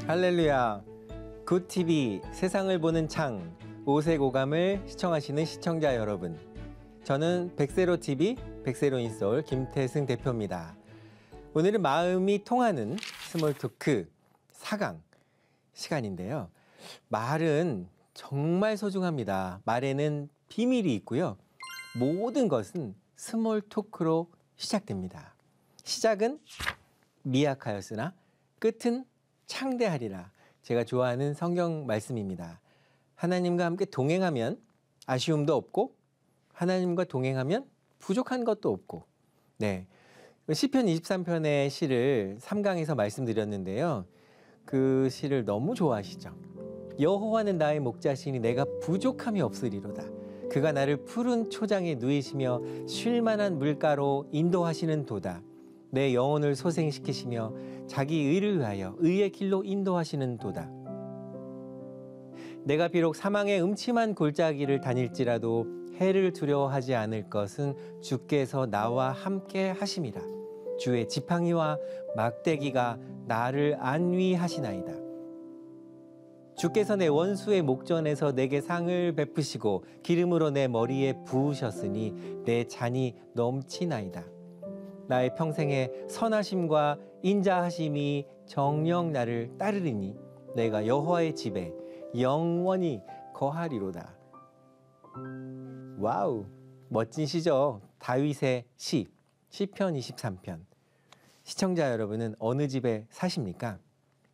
할렐루야. 굿TV 세상을 보는 창 5세 고감을 시청하시는 시청자 여러분, 저는 백세로TV 백세로인솔 김태승 대표입니다. 오늘은 마음이 통하는 스몰토크 4강 시간인데요. 말은 정말 소중합니다. 말에는 비밀이 있고요. 모든 것은 스몰토크로 시작됩니다. 시작은 미약하였으나 끝은 창대하리라. 제가 좋아하는 성경 말씀입니다. 하나님과 함께 동행하면 아쉬움도 없고, 하나님과 동행하면 부족한 것도 없고. 네, 시편 23편의 시를 3강에서 말씀드렸는데요. 그 시를 너무 좋아하시죠? 여호와는 나의 목자시니 내가 부족함이 없으리로다. 그가 나를 푸른 초장에 누이시며 쉴만한 물가로 인도하시는 도다. 내 영혼을 소생시키시며 자기 의를 위하여 의의 길로 인도하시는 도다. 내가 비록 사망의 음침한 골짜기를 다닐지라도 해를 두려워하지 않을 것은 주께서 나와 함께 하심이라. 주의 지팡이와 막대기가 나를 안위하시나이다. 주께서 내 원수의 목전에서 내게 상을 베푸시고 기름으로 내 머리에 부으셨으니 내 잔이 넘치나이다. 나의 평생의 선하심과 인자하심이 정녕 나를 따르리니 내가 여호와의 집에 영원히 거하리로다. 와우, 멋진 시죠. 다윗의 시, 시편 23편. 시청자 여러분은 어느 집에 사십니까?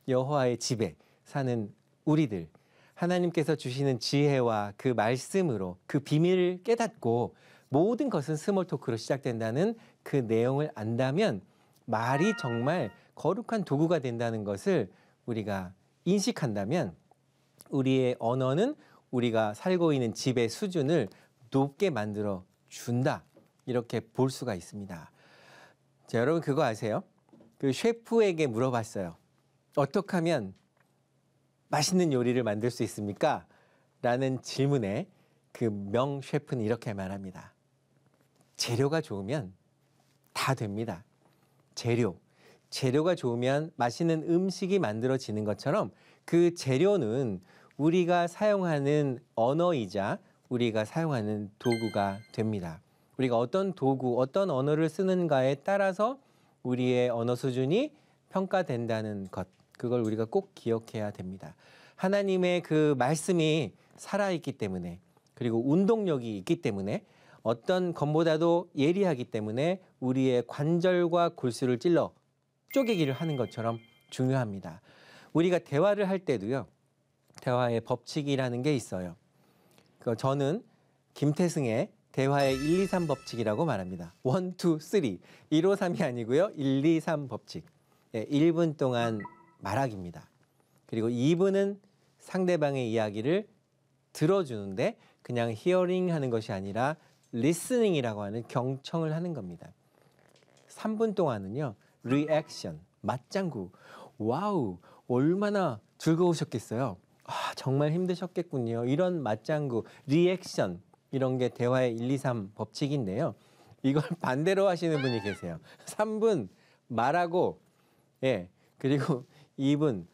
여호와의 집에 사는 우리들, 하나님께서 주시는 지혜와 그 말씀으로 그 비밀을 깨닫고 모든 것은 스몰토크로 시작된다는 그 내용을 안다면 말이 정말 거룩한 도구가 된다는 것을 우리가 인식한다면 우리의 언어는 우리가 살고 있는 집의 수준을 높게 만들어 준다, 이렇게 볼 수가 있습니다. 자, 여러분 그거 아세요? 그 셰프에게 물어봤어요. 어떻게 하면 맛있는 요리를 만들 수 있습니까? 라는 질문에 그 명 셰프는 이렇게 말합니다. 재료가 좋으면 다 됩니다. 재료가 좋으면 맛있는 음식이 만들어지는 것처럼 그 재료는 우리가 사용하는 언어이자 우리가 사용하는 도구가 됩니다. 우리가 어떤 도구, 어떤 언어를 쓰는가에 따라서 우리의 언어 수준이 평가된다는 것, 그걸 우리가 꼭 기억해야 됩니다. 하나님의 그 말씀이 살아있기 때문에, 그리고 운동력이 있기 때문에, 어떤 것보다도 예리하기 때문에 우리의 관절과 골수를 찔러 쪼개기를 하는 것처럼 중요합니다. 우리가 대화를 할 때도요, 대화의 법칙이라는 게 있어요. 저는 김태승의 대화의 1, 2, 3 법칙이라고 말합니다. 1, 2, 3. 1, 5, 3이 아니고요. 1, 2, 3 법칙. 1분 동안 말하기입니다. 그리고 2분은 상대방의 이야기를 들어주는데 그냥 히어링 하는 것이 아니라 리스닝이라고 하는 경청을 하는 겁니다. 3분 동안은요, 리액션, 맞장구. 와우, 얼마나 즐거우셨겠어요. 아, 정말 힘드셨겠군요. 이런 맞장구, 리액션, 이런 게 대화의 1, 2, 3 법칙인데요. 이걸 반대로 하시는 분이 계세요. 3분 말하고, 그리고 1분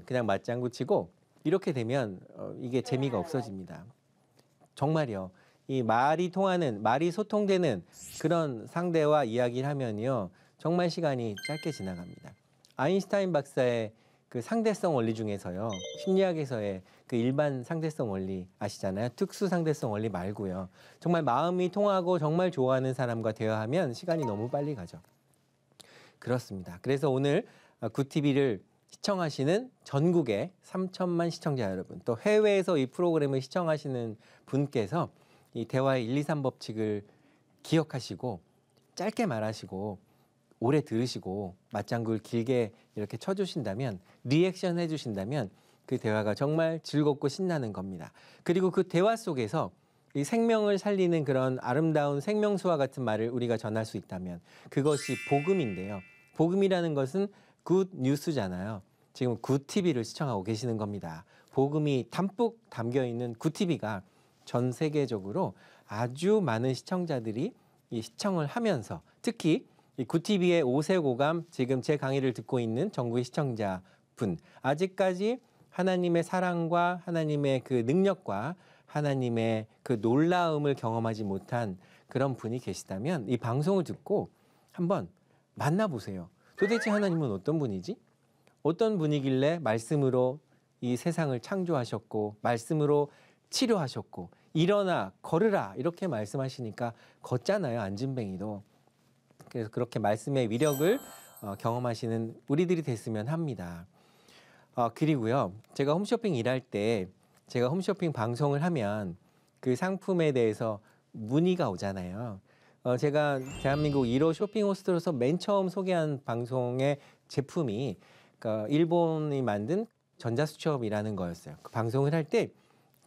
그냥 맞장구 치고, 이렇게 되면 이게 재미가 없어집니다. 정말요. 이 말이 통하는, 말이 소통되는 그런 상대와 이야기를 하면요, 정말 시간이 짧게 지나갑니다. 아인슈타인 박사의 그 상대성 원리 중에서요, 심리학에서의 그 일반 상대성 원리 아시잖아요. 특수 상대성 원리 말고요. 정말 마음이 통하고 정말 좋아하는 사람과 대화하면 시간이 너무 빨리 가죠. 그렇습니다. 그래서 오늘 굿TV를 시청하시는 전국의 3천만 시청자 여러분, 또 해외에서 이 프로그램을 시청하시는 분께서 이 대화의 1, 2, 3 법칙을 기억하시고 짧게 말하시고 오래 들으시고 맞장구를 길게 이렇게 쳐주신다면, 리액션 해주신다면 그 대화가 정말 즐겁고 신나는 겁니다. 그리고 그 대화 속에서 이 생명을 살리는 그런 아름다운 생명수와 같은 말을 우리가 전할 수 있다면 그것이 복음인데요. 복음이라는 것은 굿 뉴스잖아요. 지금 굿TV를 시청하고 계시는 겁니다. 복음이 담뿍 담겨있는 굿TV가 전 세계적으로 아주 많은 시청자들이 이 시청을 하면서, 특히 이 굿TV의 5세 고감, 지금 제 강의를 듣고 있는 전국의 시청자 깊은, 아직까지 하나님의 사랑과 하나님의 그 능력과 하나님의 그 놀라움을 경험하지 못한 그런 분이 계시다면 이 방송을 듣고 한번 만나보세요. 도대체 하나님은 어떤 분이지? 어떤 분이길래 말씀으로 이 세상을 창조하셨고 말씀으로 치료하셨고 일어나 걸으라 이렇게 말씀하시니까 걷잖아요. 앉은뱅이도. 그래서 그렇게 말씀의 위력을 경험하시는 우리들이 됐으면 합니다. 그리고요. 제가 홈쇼핑 일할 때 제가 홈쇼핑 방송을 하면 그 상품에 대해서 문의가 오잖아요. 제가 대한민국 1호 쇼핑 호스트로서 맨 처음 소개한 방송의 제품이 그러니까 일본이 만든 전자수첩이라는 거였어요. 그 방송을 할 때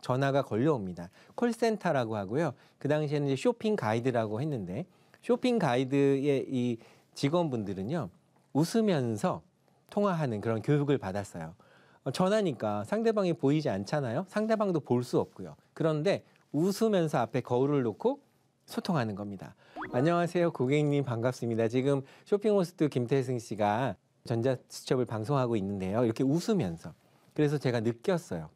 전화가 걸려옵니다. 콜센터라고 하고요. 그 당시에는 이제 쇼핑 가이드라고 했는데 쇼핑 가이드의 이 직원분들은요. 웃으면서 통화하는 그런 교육을 받았어요. 전화니까 상대방이 보이지 않잖아요. 상대방도 볼 수 없고요. 그런데 웃으면서 앞에 거울을 놓고 소통하는 겁니다. 안녕하세요. 고객님 반갑습니다. 지금 쇼핑호스트 김태승 씨가 전자수첩을 방송하고 있는데요. 이렇게 웃으면서. 그래서 제가 느꼈어요.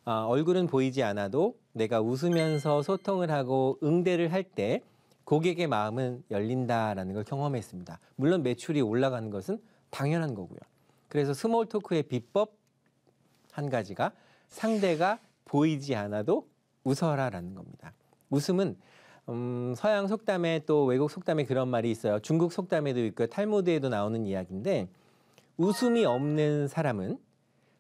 얼굴은 보이지 않아도 내가 웃으면서 소통을 하고 응대를 할 때 고객의 마음은 열린다라는 걸 경험했습니다. 물론 매출이 올라가는 것은 당연한 거고요. 그래서 스몰 토크의 비법 한 가지가 상대가 보이지 않아도 웃어라라는 겁니다. 웃음은 서양 속담에 또 외국 속담에 그런 말이 있어요. 중국 속담에도 있고 탈무드에도 나오는 이야기인데 웃음이 없는 사람은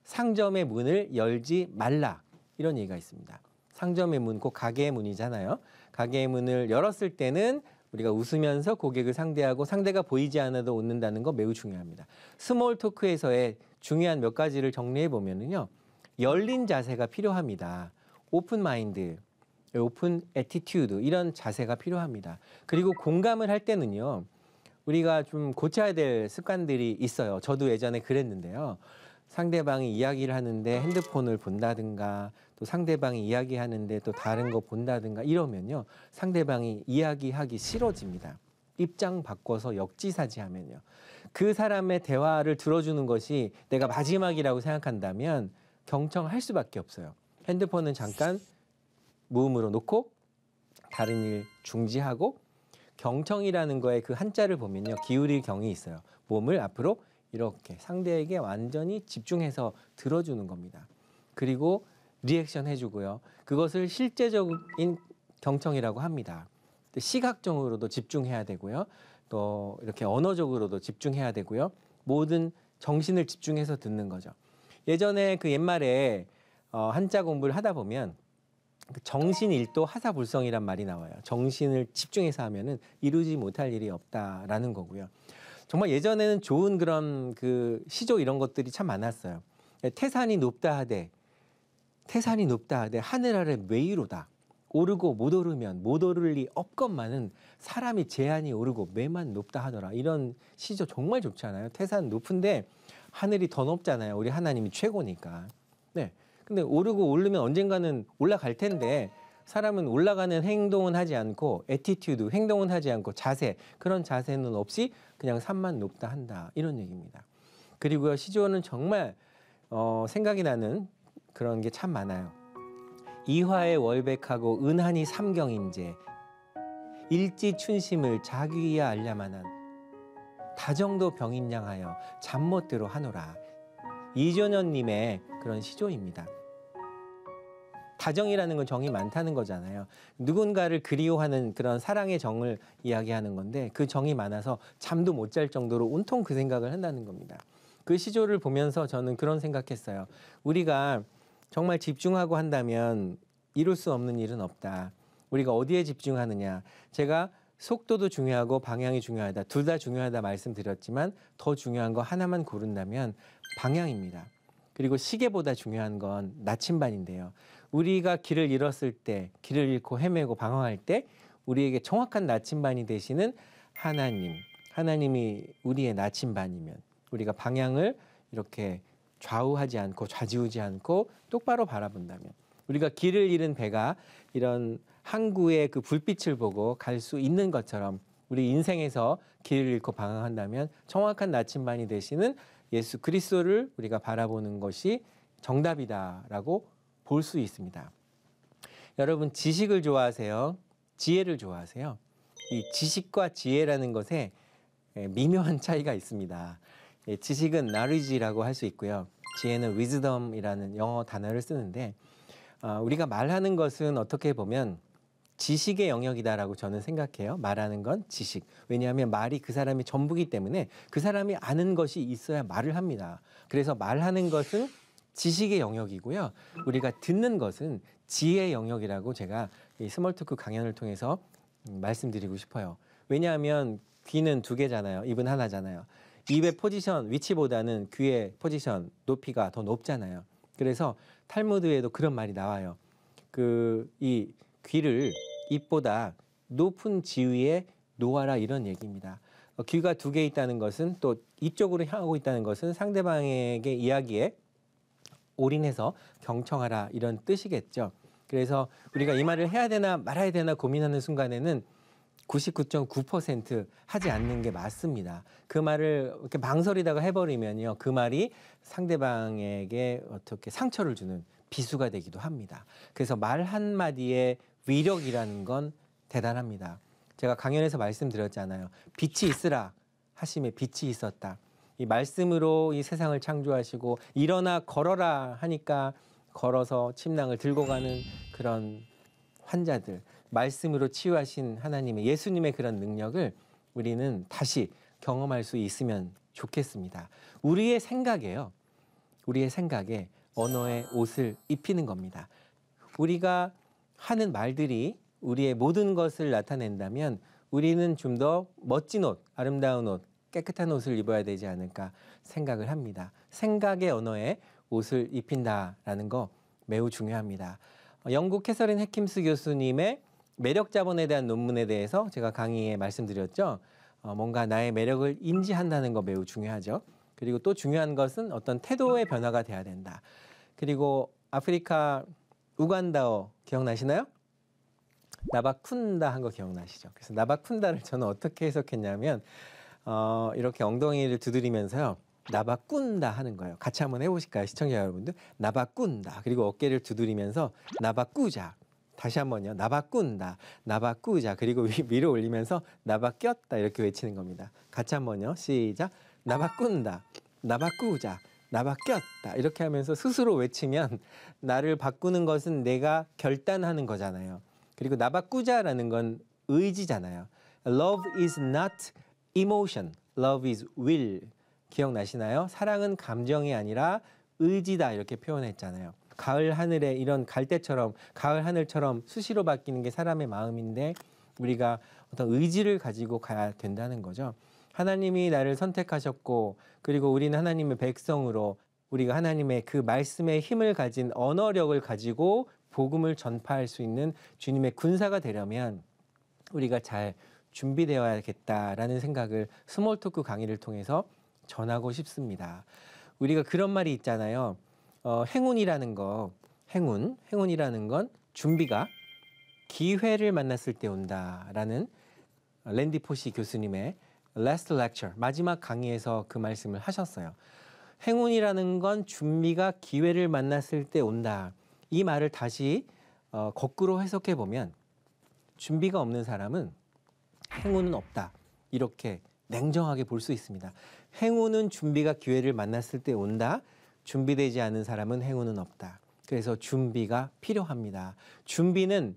상점의 문을 열지 말라 이런 얘기가 있습니다. 상점의 문, 곧 가게의 문이잖아요. 가게의 문을 열었을 때는 우리가 웃으면서 고객을 상대하고 상대가 보이지 않아도 웃는다는 거 매우 중요합니다. 스몰 토크에서의 중요한 몇 가지를 정리해 보면은요. 열린 자세가 필요합니다. 오픈 마인드, 오픈 애티튜드 이런 자세가 필요합니다. 그리고 공감을 할 때는요. 우리가 좀 고쳐야 될 습관들이 있어요. 저도 예전에 그랬는데요. 상대방이 이야기를 하는데 핸드폰을 본다든가 또 상대방이 이야기하는데 또 다른 거 본다든가 이러면요. 상대방이 이야기하기 싫어집니다. 입장 바꿔서 역지사지하면요. 그 사람의 대화를 들어주는 것이 내가 마지막이라고 생각한다면 경청할 수밖에 없어요. 핸드폰은 잠깐 무음으로 놓고 다른 일 중지하고 경청이라는 거에 그 한자를 보면요. 기울일 경이 있어요. 몸을 앞으로 이렇게 상대에게 완전히 집중해서 들어주는 겁니다. 그리고 리액션 해주고요. 그것을 실제적인 경청이라고 합니다. 시각적으로도 집중해야 되고요. 또 이렇게 언어적으로도 집중해야 되고요. 모든 정신을 집중해서 듣는 거죠. 예전에 그 옛말에 한자 공부를 하다 보면 정신일도 하사불성이란 말이 나와요. 정신을 집중해서 하면은 이루지 못할 일이 없다라는 거고요. 정말 예전에는 좋은 그런 그 시조 이런 것들이 참 많았어요. 태산이 높다 하되 하늘 아래 매이로다. 오르고 못 오르면 못 오를 리 없건만은 사람이 제한이 오르고 매만 높다 하더라. 이런 시조 정말 좋잖아요. 태산 높은데 하늘이 더 높잖아요. 우리 하나님이 최고니까. 네. 근데 오르고 오르면 언젠가는 올라갈 텐데 사람은 올라가는 행동은 하지 않고 애티튜드, 행동은 하지 않고 자세, 그런 자세는 없이 그냥 산만 높다 한다. 이런 얘기입니다. 그리고요. 시조는 정말 생각이 나는 그런 게 참 많아요. 이화에 월백하고 은하니 삼경인제 일지춘심을 자기야 알야만한 다정도 병인양하여 잠못대로 하노라. 이존현님의 그런 시조입니다. 다정이라는 건 정이 많다는 거잖아요. 누군가를 그리워하는 그런 사랑의 정을 이야기하는 건데 그 정이 많아서 잠도 못 잘 정도로 온통 그 생각을 한다는 겁니다. 그 시조를 보면서 저는 그런 생각했어요. 우리가 정말 집중하고 한다면 이룰 수 없는 일은 없다. 우리가 어디에 집중하느냐. 제가 속도도 중요하고 방향이 중요하다. 둘 다 중요하다 말씀드렸지만 더 중요한 거 하나만 고른다면 방향입니다. 그리고 시계보다 중요한 건 나침반인데요. 우리가 길을 잃었을 때, 길을 잃고 헤매고 방황할 때 우리에게 정확한 나침반이 되시는 하나님, 하나님이 우리의 나침반이면 우리가 방향을 이렇게 좌우하지 않고 좌지우지 않고 똑바로 바라본다면 우리가 길을 잃은 배가 이런 항구의 그 불빛을 보고 갈 수 있는 것처럼 우리 인생에서 길을 잃고 방황한다면 정확한 나침반이 되시는 예수 그리스도를 우리가 바라보는 것이 정답이다라고 볼 수 있습니다. 여러분 지식을 좋아하세요? 지혜를 좋아하세요? 이 지식과 지혜라는 것에 미묘한 차이가 있습니다. 지식은 knowledge라고 할 수 있고요. 지혜는 wisdom이라는 영어 단어를 쓰는데 우리가 말하는 것은 어떻게 보면 지식의 영역이다라고 저는 생각해요. 말하는 건 지식. 왜냐하면 말이 그 사람의 전부기 때문에 그 사람이 아는 것이 있어야 말을 합니다. 그래서 말하는 것은 지식의 영역이고요. 우리가 듣는 것은 지혜의 영역이라고 제가 이 스몰토크 강연을 통해서 말씀드리고 싶어요. 왜냐하면 귀는 두 개잖아요. 입은 하나잖아요. 입의 포지션, 위치보다는 귀의 포지션, 높이가 더 높잖아요. 그래서 탈무드에도 그런 말이 나와요. 이 귀를 입보다 높은 지위에 놓아라 이런 얘기입니다. 귀가 두 개 있다는 것은 또 이쪽으로 향하고 있다는 것은 상대방에게 이야기에 올인해서 경청하라 이런 뜻이겠죠. 그래서 우리가 이 말을 해야 되나 말아야 되나 고민하는 순간에는 99.9% 하지 않는 게 맞습니다. 그 말을 이렇게 망설이다가 해버리면요. 그 말이 상대방에게 어떻게 상처를 주는 비수가 되기도 합니다. 그래서 말 한마디의 위력이라는 건 대단합니다. 제가 강연에서 말씀드렸잖아요. 빛이 있으라 하심에 빛이 있었다. 이 말씀으로 이 세상을 창조하시고 일어나 걸어라 하니까 걸어서 침낭을 들고 가는 그런 환자들, 말씀으로 치유하신 하나님의 예수님의 그런 능력을 우리는 다시 경험할 수 있으면 좋겠습니다. 우리의 생각에요. 우리의 생각에 언어의 옷을 입히는 겁니다. 우리가 하는 말들이 우리의 모든 것을 나타낸다면 우리는 좀 더 멋진 옷, 아름다운 옷, 깨끗한 옷을 입어야 되지 않을까 생각을 합니다. 생각의 언어에 옷을 입힌다라는 거 매우 중요합니다. 영국 캐서린 해킴스 교수님의 매력 자본에 대한 논문에 대해서 제가 강의에 말씀드렸죠. 뭔가 나의 매력을 인지한다는 거 매우 중요하죠. 그리고 또 중요한 것은 어떤 태도의 변화가 돼야 된다. 그리고 아프리카 우간다어 기억나시나요? 나바쿤다 한 거 기억나시죠? 그래서 나바쿤다를 저는 어떻게 해석했냐면 이렇게 엉덩이를 두드리면서요. 나바꾼다 하는 거예요. 같이 한번 해보실까요? 시청자 여러분들. 나바꾼다. 그리고 어깨를 두드리면서 나바꾸자. 다시 한번요. 나바꾼다. 나바꾸자. 그리고 위로 올리면서 나바꼈다. 이렇게 외치는 겁니다. 같이 한번요. 시작. 나바꾼다. 나바꾸자. 나바꼈다. 이렇게 하면서 스스로 외치면 나를 바꾸는 것은 내가 결단하는 거잖아요. 그리고 나바꾸자라는 건 의지잖아요. Love is not emotion. Love is will. 기억나시나요? 사랑은 감정이 아니라 의지다 이렇게 표현했잖아요. 가을 하늘에 이런 갈대처럼 가을 하늘처럼 수시로 바뀌는 게 사람의 마음인데 우리가 어떤 의지를 가지고 가야 된다는 거죠. 하나님이 나를 선택하셨고 그리고 우리는 하나님의 백성으로 우리가 하나님의 그 말씀의 힘을 가진 언어력을 가지고 복음을 전파할 수 있는 주님의 군사가 되려면 우리가 잘 준비되어야겠다라는 생각을 스몰토크 강의를 통해서 전하고 싶습니다. 우리가 그런 말이 있잖아요. 행운이라는 거, 행운이라는 건 준비가 기회를 만났을 때 온다라는 랜디 포시 교수님의 Last Lecture, 마지막 강의에서 그 말씀을 하셨어요. 행운이라는 건 준비가 기회를 만났을 때 온다. 이 말을 다시 거꾸로 해석해 보면 준비가 없는 사람은 행운은 없다. 이렇게 냉정하게 볼 수 있습니다. 행운은 준비가 기회를 만났을 때 온다. 준비되지 않은 사람은 행운은 없다. 그래서 준비가 필요합니다. 준비는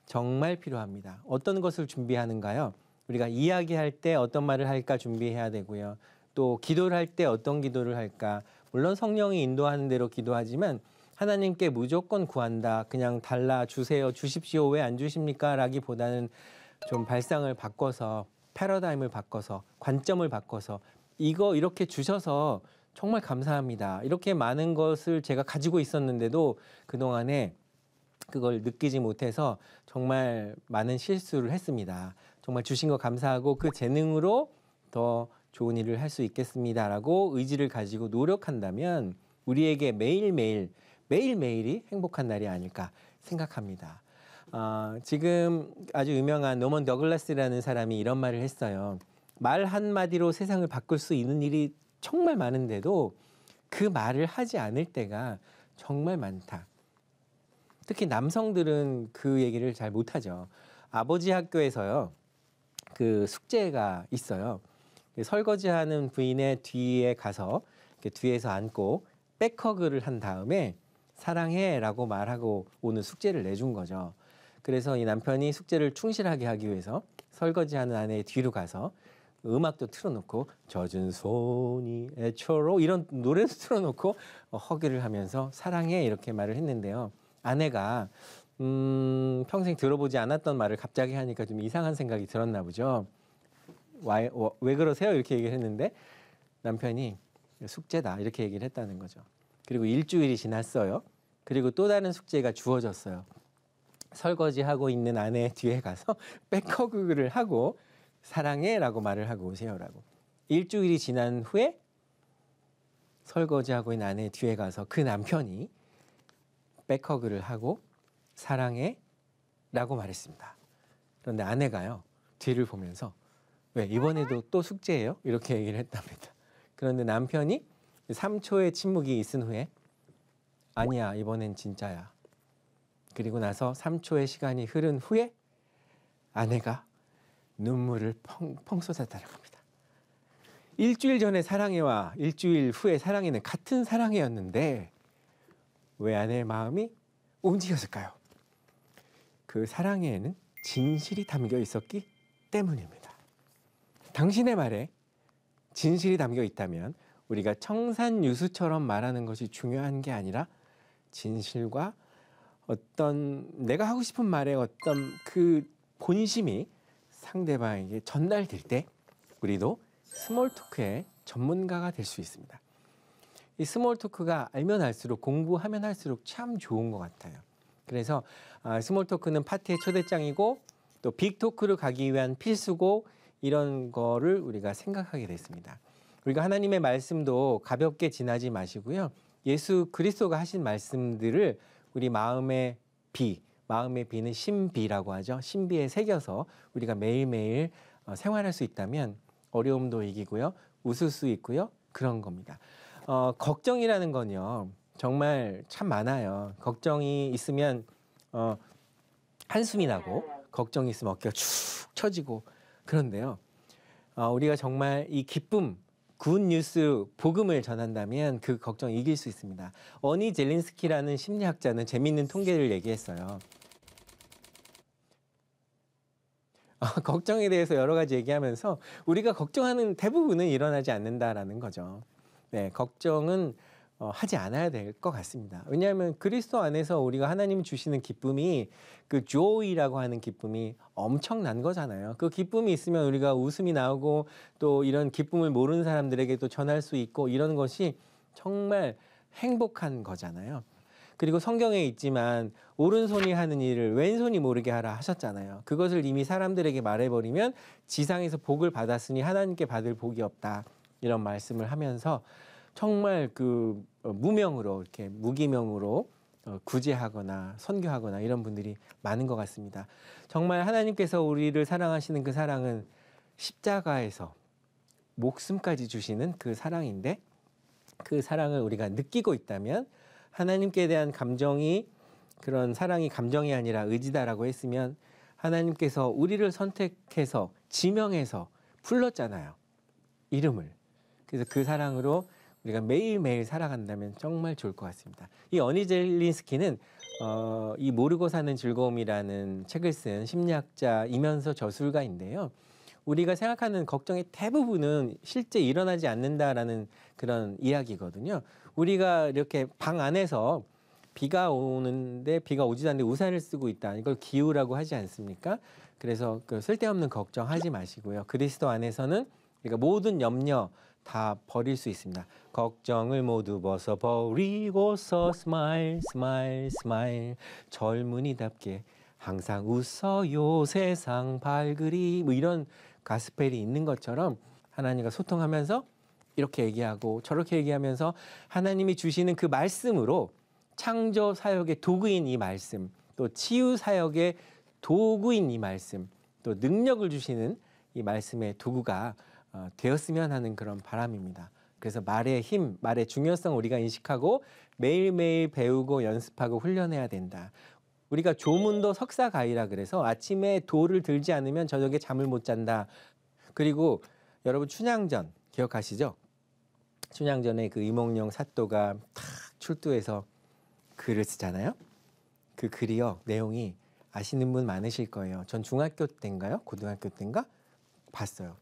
정말 필요합니다. 어떤 것을 준비하는가요? 우리가 이야기할 때 어떤 말을 할까 준비해야 되고요. 또 기도를 할 때 어떤 기도를 할까. 물론 성령이 인도하는 대로 기도하지만 하나님께 무조건 구한다. 그냥 달라 주세요. 주십시오. 왜 안 주십니까? 라기보다는 좀 발상을 바꿔서 패러다임을 바꿔서 관점을 바꿔서 이거 이렇게 주셔서 정말 감사합니다. 이렇게 많은 것을 제가 가지고 있었는데도 그동안에 그걸 느끼지 못해서 정말 많은 실수를 했습니다. 정말 주신 거 감사하고 그 재능으로 더 좋은 일을 할 수 있겠습니다라고 의지를 가지고 노력한다면 우리에게 매일매일이 행복한 날이 아닐까 생각합니다. 지금 아주 유명한 노먼 더글라스라는 사람이 이런 말을 했어요. 말 한마디로 세상을 바꿀 수 있는 일이 정말 많은데도 그 말을 하지 않을 때가 정말 많다. 특히 남성들은 그 얘기를 잘 못하죠. 아버지 학교에서요, 그 숙제가 있어요. 설거지하는 부인의 뒤에 가서 이렇게 뒤에서 앉고 백허그를 한 다음에 사랑해라고 말하고 오는 숙제를 내준 거죠. 그래서 이 남편이 숙제를 충실하게 하기 위해서 설거지하는 아내의 뒤로 가서 음악도 틀어놓고 젖은 손이 애초로 이런 노래도 틀어놓고 허그를 하면서 사랑해 이렇게 말을 했는데요. 아내가 평생 들어보지 않았던 말을 갑자기 하니까 좀 이상한 생각이 들었나 보죠. 왜 그러세요? 이렇게 얘기를 했는데 남편이 숙제다 이렇게 얘기를 했다는 거죠. 그리고 일주일이 지났어요. 그리고 또 다른 숙제가 주어졌어요. 설거지하고 있는 아내 뒤에 가서 백허그를 하고 사랑해라고 말을 하고 오세요라고. 일주일이 지난 후에 설거지하고 있는 아내 뒤에 가서 그 남편이 백허그를 하고 사랑해라고 말했습니다. 그런데 아내가요 뒤를 보면서 왜 이번에도 또 숙제예요? 이렇게 얘기를 했답니다. 그런데 남편이 3초의 침묵이 있은 후에 아니야 이번엔 진짜야. 그리고 나서 3초의 시간이 흐른 후에 아내가 눈물을 펑펑 쏟았다는 겁니다. 일주일 전에 사랑해와 일주일 후에 사랑해는 같은 사랑해였는데 왜 아내의 마음이 움직였을까요? 그 사랑해에는 진실이 담겨 있었기 때문입니다. 당신의 말에 진실이 담겨 있다면 우리가 청산유수처럼 말하는 것이 중요한 게 아니라 진실과 어떤 내가 하고 싶은 말의 어떤 그 본심이 상대방에게 전달될 때 우리도 스몰 토크의 전문가가 될 수 있습니다. 이 스몰 토크가 알면 알수록 공부하면 할수록 참 좋은 것 같아요. 그래서 스몰 토크는 파티의 초대장이고 또 빅 토크로 가기 위한 필수고 이런 거를 우리가 생각하게 됐습니다. 우리가 하나님의 말씀도 가볍게 지나지 마시고요. 예수 그리스도가 하신 말씀들을 우리 마음의 비는 신비라고 하죠. 신비에 새겨서 우리가 매일매일 생활할 수 있다면 어려움도 이기고요. 웃을 수 있고요. 그런 겁니다. 걱정이라는 건요. 정말 참 많아요. 걱정이 있으면 한숨이 나고 걱정이 있으면 어깨가 축 처지고 그런데요. 우리가 정말 이 기쁨 굿뉴스 복음을 전한다면 그 걱정 이길 수 있습니다. 어니 젤린스키라는 심리학자는 재미있는 통계를 얘기했어요. 걱정에 대해서 여러 가지 얘기하면서 우리가 걱정하는 대부분은 일어나지 않는다라는 거죠. 네, 걱정은 하지 않아야 될 것 같습니다. 왜냐하면 그리스도 안에서 우리가 하나님 주시는 기쁨이 그 joy라고 하는 기쁨이 엄청난 거잖아요. 그 기쁨이 있으면 우리가 웃음이 나오고 또 이런 기쁨을 모르는 사람들에게도 전할 수 있고 이런 것이 정말 행복한 거잖아요. 그리고 성경에 있지만 오른손이 하는 일을 왼손이 모르게 하라 하셨잖아요. 그것을 이미 사람들에게 말해버리면 지상에서 복을 받았으니 하나님께 받을 복이 없다. 이런 말씀을 하면서 정말 그 무명으로 이렇게 무기명으로 구제하거나 선교하거나 이런 분들이 많은 것 같습니다. 정말 하나님께서 우리를 사랑하시는 그 사랑은 십자가에서 목숨까지 주시는 그 사랑인데 그 사랑을 우리가 느끼고 있다면 하나님께 대한 감정이 그런 사랑이 감정이 아니라 의지다라고 했으면 하나님께서 우리를 선택해서 지명해서 불렀잖아요. 이름을. 그래서 그 사랑으로 우리가 매일매일 살아간다면 정말 좋을 것 같습니다. 이 어니 젤린스키는 이 모르고 사는 즐거움이라는 책을 쓴 심리학자이면서 저술가인데요. 우리가 생각하는 걱정의 대부분은 실제 일어나지 않는다라는 그런 이야기거든요. 우리가 이렇게 방 안에서 비가 오는데 비가 오지도 않는데 우산을 쓰고 있다. 이걸 기우라고 하지 않습니까? 그래서 그 쓸데없는 걱정하지 마시고요. 그리스도 안에서는 우리가 모든 염려 다 버릴 수 있습니다. 걱정을 모두 벗어버리고서 스마일 스마일 스마일 젊은이답게 항상 웃어요 세상 밝으리 뭐 이런 가스펠이 있는 것처럼 하나님과 소통하면서 이렇게 얘기하고 저렇게 얘기하면서 하나님이 주시는 그 말씀으로 창조 사역의 도구인 이 말씀 또 치유 사역의 도구인 이 말씀 또 능력을 주시는 이 말씀의 도구가 되었으면 하는 그런 바람입니다. 그래서 말의 힘, 말의 중요성을 우리가 인식하고 매일매일 배우고 연습하고 훈련해야 된다. 우리가 조문도 석사가이라 그래서 아침에 도를 들지 않으면 저녁에 잠을 못 잔다. 그리고 여러분 춘향전 기억하시죠? 춘향전에 그 이몽룡 사또가 탁 출두해서 글을 쓰잖아요. 그 글이요, 내용이 아시는 분 많으실 거예요. 전 중학교 때인가요? 고등학교 때인가? 봤어요.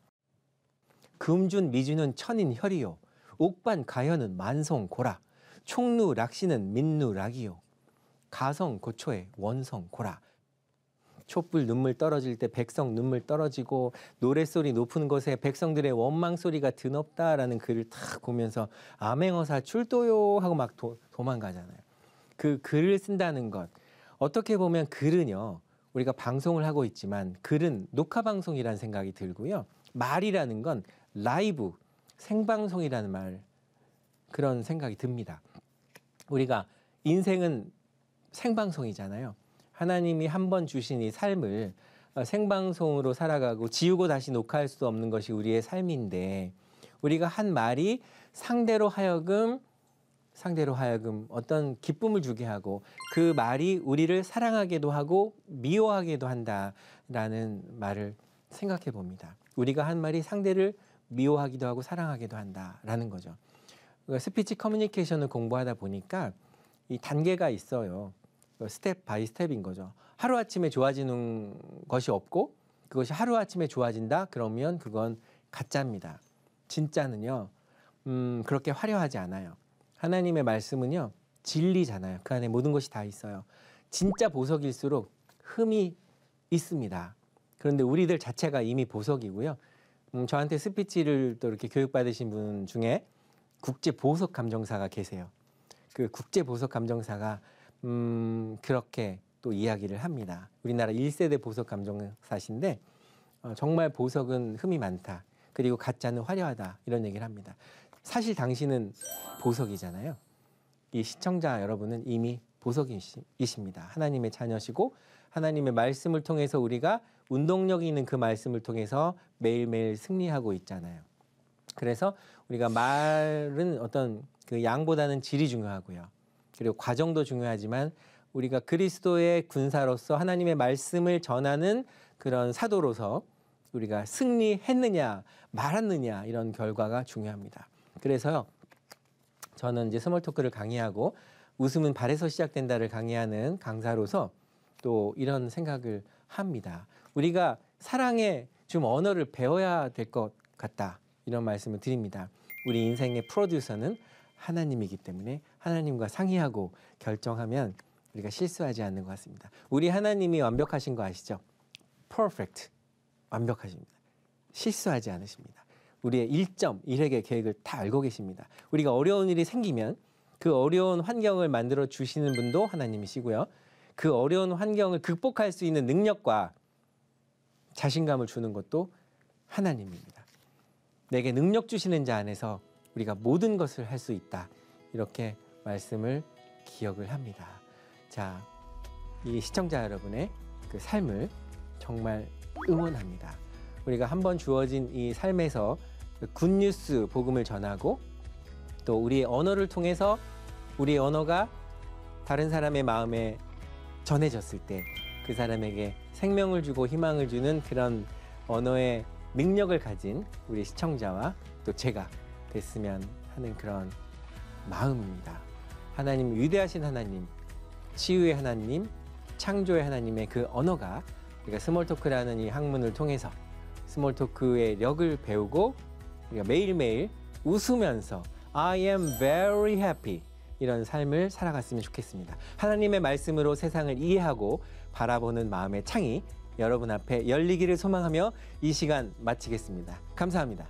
금준 미주는 천인 혈이요. 옥반 가현은 만성 고라. 총루 락시는 민루 락이요. 가성 고초에 원성 고라. 촛불 눈물 떨어질 때 백성 눈물 떨어지고 노랫소리 높은 곳에 백성들의 원망소리가 드높다라는 글을 탁 보면서 암행어사 출도요 하고 막 도망가잖아요. 그 글을 쓴다는 것. 어떻게 보면 글은요. 우리가 방송을 하고 있지만 글은 녹화방송이라는 생각이 들고요. 말이라는 건 라이브, 생방송이라는 말 그런 생각이 듭니다. 우리가 인생은 생방송이잖아요. 하나님이 한 번 주신 이 삶을 생방송으로 살아가고 지우고 다시 녹화할 수 없는 것이 우리의 삶인데 우리가 한 말이 상대로 하여금 어떤 기쁨을 주게 하고 그 말이 우리를 사랑하게도 하고 미워하게도 한다라는 말을 생각해 봅니다. 우리가 한 말이 상대를 미워하기도 하고 사랑하기도 한다라는 거죠. 스피치 커뮤니케이션을 공부하다 보니까 이 단계가 있어요. 스텝 바이 스텝인 거죠. 하루아침에 좋아지는 것이 없고 그것이 하루아침에 좋아진다? 그러면 그건 가짜입니다. 진짜는요. 그렇게 화려하지 않아요. 하나님의 말씀은요. 진리잖아요. 그 안에 모든 것이 다 있어요. 진짜 보석일수록 흠이 있습니다. 그런데 우리들 자체가 이미 보석이고요. 저한테 스피치를 또 이렇게 교육받으신 분 중에 국제 보석 감정사가 계세요. 그 국제 보석 감정사가 그렇게 또 이야기를 합니다. 우리나라 1세대 보석 감정사신데 정말 보석은 흠이 많다. 그리고 가짜는 화려하다. 이런 얘기를 합니다. 사실 당신은 보석이잖아요. 이 시청자 여러분은 이미 보석이십니다. 하나님의 자녀시고 하나님의 말씀을 통해서 우리가 운동력이 있는 그 말씀을 통해서 매일매일 승리하고 있잖아요. 그래서 우리가 말은 어떤 그 양보다는 질이 중요하고요. 그리고 과정도 중요하지만 우리가 그리스도의 군사로서 하나님의 말씀을 전하는 그런 사도로서 우리가 승리했느냐 말았느냐 이런 결과가 중요합니다. 그래서요. 저는 이제 스몰 토크를 강의하고 웃음은 발에서 시작된다를 강의하는 강사로서 또 이런 생각을 합니다. 우리가 사랑의 좀 언어를 배워야 될 것 같다. 이런 말씀을 드립니다. 우리 인생의 프로듀서는 하나님이기 때문에 하나님과 상의하고 결정하면 우리가 실수하지 않는 것 같습니다. 우리 하나님이 완벽하신 거 아시죠? Perfect. 완벽하십니다. 실수하지 않으십니다. 우리의 1.1획의 계획을 다 알고 계십니다. 우리가 어려운 일이 생기면 그 어려운 환경을 만들어 주시는 분도 하나님이시고요. 그 어려운 환경을 극복할 수 있는 능력과 자신감을 주는 것도 하나님입니다. 내게 능력 주시는 자 안에서 우리가 모든 것을 할 수 있다. 이렇게 말씀을 기억을 합니다. 자, 이 시청자 여러분의 그 삶을 정말 응원합니다. 우리가 한번 주어진 이 삶에서 굿뉴스 복음을 전하고 또 우리의 언어를 통해서 우리의 언어가 다른 사람의 마음에 전해졌을 때 그 사람에게 생명을 주고 희망을 주는 그런 언어의 능력을 가진 우리 시청자와 또 제가 됐으면 하는 그런 마음입니다. 하나님, 위대하신 하나님, 치유의 하나님, 창조의 하나님의 그 언어가 우리가 스몰토크라는 이 학문을 통해서 스몰토크의 력을 배우고 우리가 매일매일 웃으면서 I am very happy 이런 삶을 살아갔으면 좋겠습니다. 하나님의 말씀으로 세상을 이해하고 바라보는 마음의 창이 여러분 앞에 열리기를 소망하며 이 시간 마치겠습니다. 감사합니다.